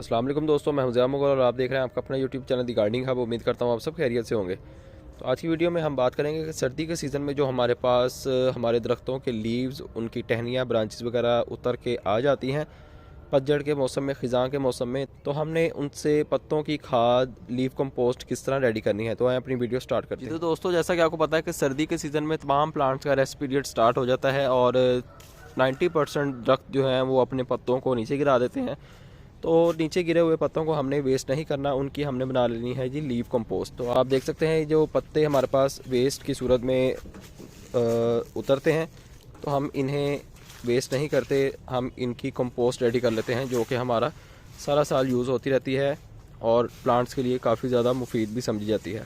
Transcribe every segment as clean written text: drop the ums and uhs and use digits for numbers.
अस्सलाम वालेकुम दोस्तों, मैं हुज़ैफ़ मुग़ल और आप देख रहे हैं आपका अपना यूट्यूब चैनल दी गार्डनिंग हब। उम्मीद करता हूँ आप सब खैरियत से होंगे। तो आज की वीडियो में हम बात करेंगे कि सर्दी के सीज़न में जो हमारे पास हमारे दरख्तों के लीव्स, उनकी टहनियाँ, ब्रांचेस वगैरह उतर के आ जाती हैं पतझड़ के मौसम में, ख़िज़ां के मौसम में, तो हमने उनसे पत्तों की खाद, लीव कंपोस्ट किस तरह रेडी करनी है। तो आए अपनी वीडियो स्टार्ट करते हैं। तो दोस्तों, जैसा कि आपको पता है कि सर्दी के सीज़न में तमाम प्लांट्स का रेस्ट पीरियड स्टार्ट हो जाता है और 90% दरख्त जो हैं वो अपने पत्तों को नीचे गिरा देते हैं। तो नीचे गिरे हुए पत्तों को हमने वेस्ट नहीं करना, उनकी हमने बना लेनी है जी लीव कंपोस्ट। तो आप देख सकते हैं जो पत्ते हमारे पास वेस्ट की सूरत में उतरते हैं, तो हम इन्हें वेस्ट नहीं करते, हम इनकी कंपोस्ट रेडी कर लेते हैं जो कि हमारा सारा साल यूज़ होती रहती है और प्लांट्स के लिए काफ़ी ज़्यादा मुफीद भी समझी जाती है।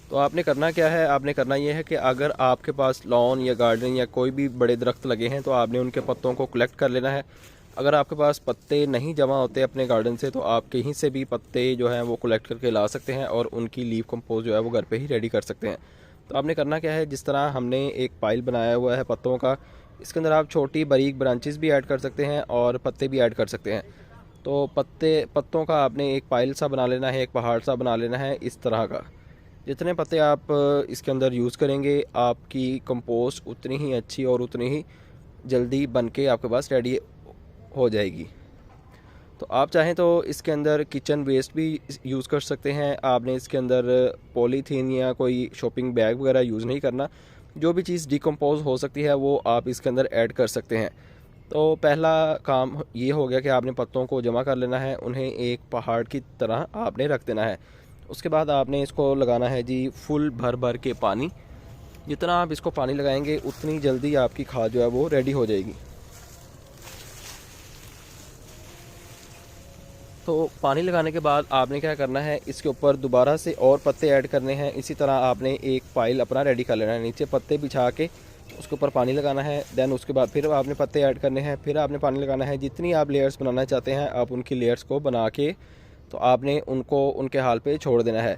तो आपने करना क्या है, आपने करना ये है कि अगर आपके पास लॉन या गार्डन या कोई भी बड़े दरख्त लगे हैं तो आपने उनके पत्तों को कलेक्ट कर लेना है। अगर आपके पास पत्ते नहीं जमा होते अपने गार्डन से तो आप कहीं से भी पत्ते जो हैं वो कलेक्ट करके ला सकते हैं और उनकी लीव कंपोस्ट जो है वो घर पे ही रेडी कर सकते हैं। तो आपने करना क्या है, जिस तरह हमने एक पाइल बनाया हुआ है पत्तों का, इसके अंदर आप छोटी बारीक ब्रांचेस भी ऐड कर सकते हैं और पत्ते भी ऐड कर सकते हैं। तो पत्तों का आपने एक पाइल सा बना लेना है, एक पहाड़ सा बना लेना है इस तरह का। जितने पत्ते आप इसके अंदर यूज़ करेंगे, आपकी कंपोस्ट उतनी ही अच्छी और उतनी ही जल्दी बन के आपके पास रेडी हो जाएगी। तो आप चाहें तो इसके अंदर किचन वेस्ट भी यूज़ कर सकते हैं। आपने इसके अंदर पॉलीथीन या कोई शॉपिंग बैग वगैरह यूज़ नहीं करना। जो भी चीज़ डिकम्पोज हो सकती है वो आप इसके अंदर ऐड कर सकते हैं। तो पहला काम ये हो गया कि आपने पत्तों को जमा कर लेना है, उन्हें एक पहाड़ की तरह आपने रख देना है। उसके बाद आपने इसको लगाना है जी फुल भर भर के पानी। जितना आप इसको पानी लगाएंगे उतनी जल्दी आपकी खाद जो है वो रेडी हो जाएगी। तो पानी लगाने के बाद आपने क्या करना है, इसके ऊपर दोबारा से और पत्ते ऐड करने हैं। इसी तरह आपने एक पाइल अपना रेडी कर लेना है, नीचे पत्ते बिछा के उसके ऊपर पानी लगाना है। देन उसके बाद फिर आपने पत्ते ऐड करने हैं, फिर आपने पानी लगाना है। जितनी आप लेयर्स बनाना चाहते हैं आप उनकी लेयर्स को बना के तो आपने उनको उनके हाल पे छोड़ देना है।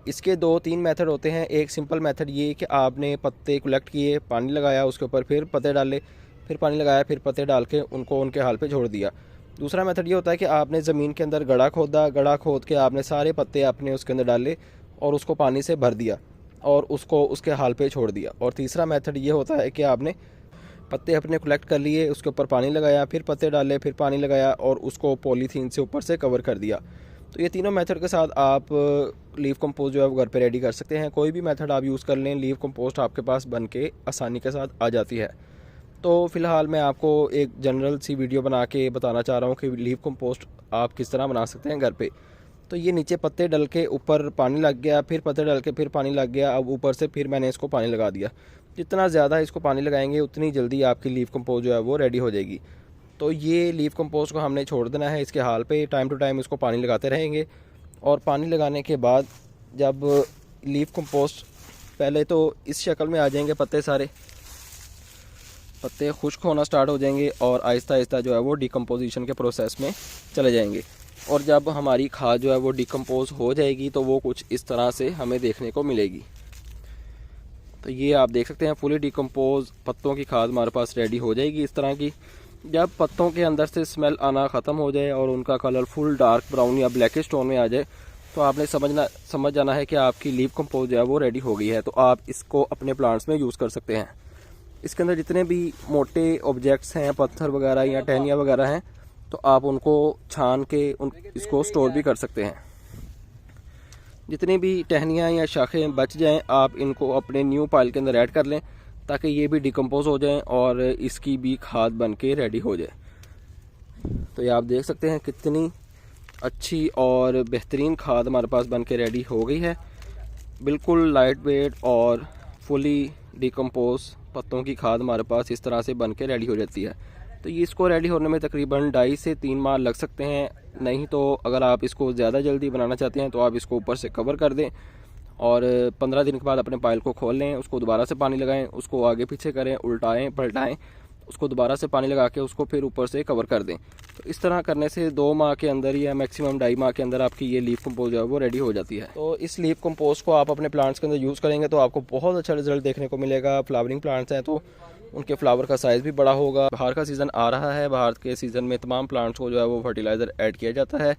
इसके 2-3 मेथड होते हैं। एक सिंपल मेथड ये कि आपने पत्ते कलेक्ट किए, पानी लगाया, उसके ऊपर फिर पत्ते डाले, फिर पानी लगाया, फिर पत्ते डाल के उनको उनके हाल पे छोड़ दिया। दूसरा मेथड ये होता है कि आपने ज़मीन के अंदर गड्ढा खोदा, गड्ढा खोद के आपने सारे पत्ते अपने उसके अंदर डाले और उसको पानी से भर दिया और उसको उसके हाल पे छोड़ दिया। और तीसरा मेथड ये होता है कि आपने पत्ते अपने कलेक्ट कर लिए, उसके ऊपर पानी लगाया, फिर पत्ते डाले, फिर पानी लगाया और उसको पॉलीथीन से ऊपर से कवर कर दिया। तो ये तीनों मेथड के साथ आप लीव कंपोस्ट जो है वो घर पे रेडी कर सकते हैं। कोई भी मेथड आप यूज़ कर लें, लीव कंपोस्ट आपके पास बन के आसानी के साथ आ जाती है। तो फ़िलहाल मैं आपको एक जनरल सी वीडियो बना के बताना चाह रहा हूँ कि लीव कंपोस्ट आप किस तरह बना सकते हैं घर पे। तो ये नीचे पत्ते डल के ऊपर पानी लग गया, फिर पत्ते डल के फिर पानी लग गया, अब ऊपर से फिर मैंने इसको पानी लगा दिया। जितना ज़्यादा इसको पानी लगाएंगे उतनी जल्दी आपकी लीव कंपोस्ट जो है वो रेडी हो जाएगी। तो ये लीव कंपोस्ट को हमने छोड़ देना है इसके हाल पे, टाइम टू टाइम इसको पानी लगाते रहेंगे। और पानी लगाने के बाद जब लीव कंपोस्ट पहले तो इस शक्ल में आ जाएंगे, पत्ते खुश्क होना स्टार्ट हो जाएंगे और आहिस्ता आहिस्ता जो है वो डिकम्पोजिशन के प्रोसेस में चले जाएंगे। और जब हमारी खाद जो है वो डिकम्पोज हो जाएगी तो वो कुछ इस तरह से हमें देखने को मिलेगी। तो ये आप देख सकते हैं फुली डिकम्पोज पत्तों की खाद हमारे पास रेडी हो जाएगी इस तरह की। जब पत्तों के अंदर से स्मेल आना ख़त्म हो जाए और उनका कलर फुल डार्क ब्राउन या ब्लैकिश टोन में आ जाए तो आपने समझ जाना है कि आपकी लीव कंपोस्ट जो है वो रेडी हो गई है। तो आप इसको अपने प्लांट्स में यूज़ कर सकते हैं। इसके अंदर जितने भी मोटे ऑब्जेक्ट्स हैं, पत्थर वगैरह या टहनियाँ वगैरह हैं, तो आप उनको छान के इसको स्टोर भी कर सकते हैं। जितनी भी टहनियाँ या शाखें बच जाएं आप इनको अपने न्यू पाइल के अंदर ऐड कर लें ताकि ये भी डिकम्पोज हो जाएं और इसकी भी खाद बन के रेडी हो जाए। तो ये आप देख सकते हैं कितनी अच्छी और बेहतरीन खाद हमारे पास बन के रेडी हो गई है। बिल्कुल लाइट वेट और फुली डिकम्पोज पत्तों की खाद हमारे पास इस तरह से बन के रेडी हो जाती है। तो ये इसको रेडी होने में तकरीबन 2.5 से 3 माह लग सकते हैं। नहीं तो अगर आप इसको ज़्यादा जल्दी बनाना चाहते हैं तो आप इसको ऊपर से कवर कर दें और 15 दिन के बाद अपने पाइल को खोल लें, उसको दोबारा से पानी लगाएं, उसको आगे पीछे करें, उल्टाएं पलटाएं, उसको दोबारा से पानी लगा के उसको फिर ऊपर से कवर कर दें। तो इस तरह करने से 2 माह के अंदर या मैक्सिमम 2.5 माह के अंदर आपकी ये लीफ कंपोस्ट जो है वो रेडी हो जाती है। तो इस लीफ कंपोस्ट को आप अपने प्लांट्स के अंदर यूज़ करेंगे तो आपको बहुत अच्छा रिजल्ट देखने को मिलेगा। फ्लावरिंग प्लांट्स हैं तो उनके फ्लावर का साइज़ भी बड़ा होगा। बाहर का सीज़न आ रहा है, बाहर के सीज़न में तमाम प्लांट्स को जो है वो फर्टिलाइज़र ऐड किया जाता है।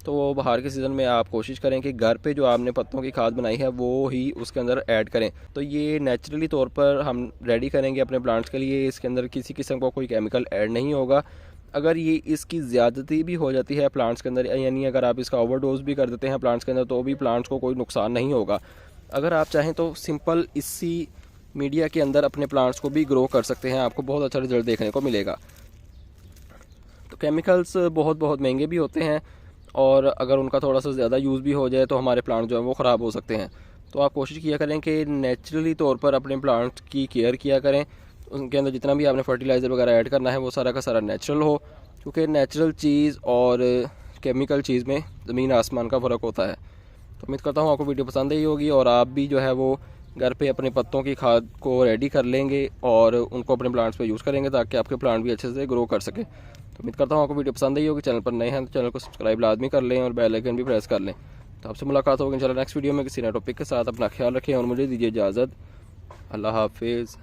तो वो बाहर के सीज़न में आप कोशिश करें कि घर पे जो आपने पत्तों की खाद बनाई है वो ही उसके अंदर ऐड करें। तो ये नेचुरली तौर पर हम रेडी करेंगे अपने प्लांट्स के लिए, इसके अंदर किसी किस्म का कोई केमिकल ऐड नहीं होगा। अगर ये इसकी ज़्यादती भी हो जाती है प्लांट्स के अंदर, यानी अगर आप इसका ओवरडोज भी कर देते हैं प्लांट्स के अंदर, तो भी प्लांट्स को कोई नुकसान नहीं होगा। अगर आप चाहें तो सिंपल इसी मीडिया के अंदर अपने प्लांट्स को भी ग्रो कर सकते हैं, आपको बहुत अच्छा रिजल्ट देखने को मिलेगा। तो केमिकल्स बहुत महंगे भी होते हैं, और अगर उनका थोड़ा सा ज़्यादा यूज़ भी हो जाए तो हमारे प्लांट जो है वो ख़राब हो सकते हैं। तो आप कोशिश किया करें कि नेचुरली तौर पर अपने प्लांट की केयर किया करें। उनके अंदर जितना भी आपने फर्टिलाइज़र वगैरह ऐड करना है वो सारा का सारा नेचुरल हो, क्योंकि नेचुरल चीज़ और केमिकल चीज़ में ज़मीन आसमान का फ़र्क होता है। तो उम्मीद करता हूँ आपको वीडियो पसंद आई होगी और आप भी जो है वो घर पे अपने पत्तों की खाद को रेडी कर लेंगे और उनको अपने प्लांट्स पे यूज़ करेंगे, ताकि आपके प्लांट भी अच्छे से ग्रो कर सके। तो उम्मीद करता हूँ आपको वीडियो पसंद आई होगी। चैनल पर नए हैं तो चैनल को सब्सक्राइब लाजमी कर लें और बेल आइकन भी प्रेस कर लें। तो आपसे मुलाकात होगी इंशाल्लाह नेक्स्ट वीडियो में किसी नए टॉपिक के साथ। अपना ख्याल रखें और मुझे दीजिए इजाज़त। अल्लाह हाफिज़।